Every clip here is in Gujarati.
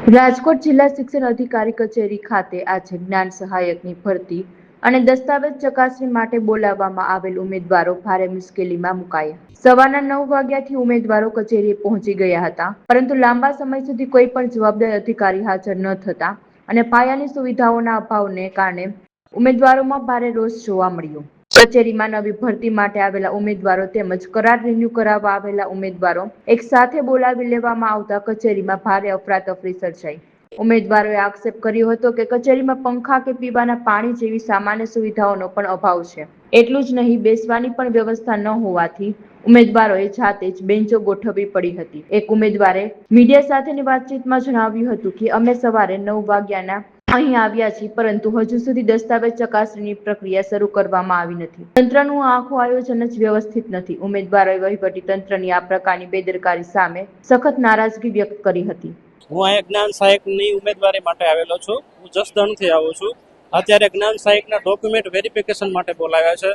રાજકોટ જિલ્લા શિક્ષણ અધિકારી કચેરી ખાતે આજે જ્ઞાન સહાયકની ભરતી અને દસ્તાવેજ ચકાસણી માટે બોલાવવામાં આવેલ ઉમેદવારો ભારે મુશ્કેલીમાં મુકાયા। સવારના 9 વાગ્યાથી ઉમેદવારો કચેરીએ પહોંચી ગયા હતા, પરંતુ લાંબા સમય સુધી કોઈ પણ જવાબદાર અધિકારી હાજર ન થતા અને પાયાની સુવિધાઓના અભાવને કારણે ઉમેદવારોમાં ભારે રોષ જોવા મળ્યો। કચેરીમાં નવી ભરતી માટે આવેલા ઉમેદવારો તેમજ કરાર રિન્યુ કરાવવા આવેલા ઉમેદવારો એક સાથે બોલાવી લેવામાં આવતા કચેરીમાં ભારે અફરાતફરી સર્જાઈ। ઉમેદવારોએ આક્ષેપ કર્યો હતો કે કચેરીમાં પંખા કે પીવાના પાણી જેવી સામાન્ય સુવિધાઓનો પણ અભાવ છે। એટલું જ નહીં, બેસવાની પણ વ્યવસ્થા ન હોવાથી ઉમેદવારોએ જાતે જ બેન્ચો ગોઠવવી પડી હતી। એક ઉમેદવારે મીડિયા સાથેની વાતચીતમાં જણાવ્યું હતું કે અમે સવારે 9 વાગ્યાના અહીં આવ્યા છીએ, પરંતુ હજુ સુધી દસ્તાવેજ ચકાસણીની પ્રક્રિયા શરૂ કરવામાં આવી નથી। તંત્રનું આખું આયોજન જ વ્યવસ્થિત નથી। ઉમેદવારોએ વહીવટી તંત્રની આ પ્રકારની બેદરકારી સામે સખત નારાજગી વ્યક્ત કરી હતી। હું અહીંયા જ્ઞાન સહાયકની ઉમેદવારી માટે આવેલો છું। હું જસદણથી આવું છું। અત્યારે જ્ઞાન સહાયકના ડોક્યુમેન્ટ વેરિફિકેશન માટે બોલાવ્યા છે।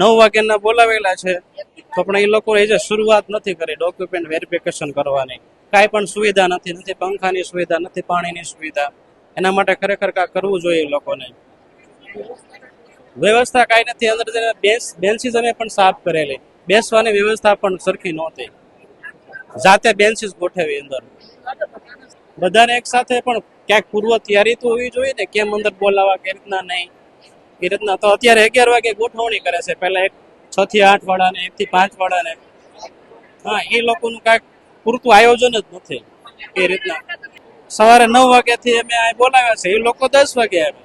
9 વાગ્યાના બોલાવેલા છે, તો પણ એ લોકોએ જે શરૂઆત નથી કરી ડોક્યુમેન્ટ વેરિફિકેશન કરવાની। કાંઈ પણ સુવિધા નથી, નથી પંખાની સુવિધા, નથી પાણીની સુવિધા। એના માટે ખરેખર કાંઈ કરવું જોઈએ એ લોકોને। વ્યવસ્થા કાંઈ નથી, અંદર બેન્ચીસ અમે પણ સાફ કરેલી, બેસવાની વ્યવસ્થા પણ સરખી નહોતી, જાતે બેન્ચીસ ગોઠવી અંદર। બધાને એક સાથે પણ ક્યાંક પૂર્વ તૈયારી તો હોવી જોઈએ ને, કેમ અંદર બોલાવા, કે રીતના નહીં, એ રીતના તો અત્યારે 11 વાગે ગોઠવણી કરે છે, પહેલા 6 થી 8 વાળાને, 1 થી 5 વાળાને। હા, એ લોકોનું કાંઈક પૂરતું આયોજન જ નથી એ રીતના। સવારે 9 વાગ્યાથી અમે બોલાવ્યા છે, એ લોકો 10 વાગે આવે।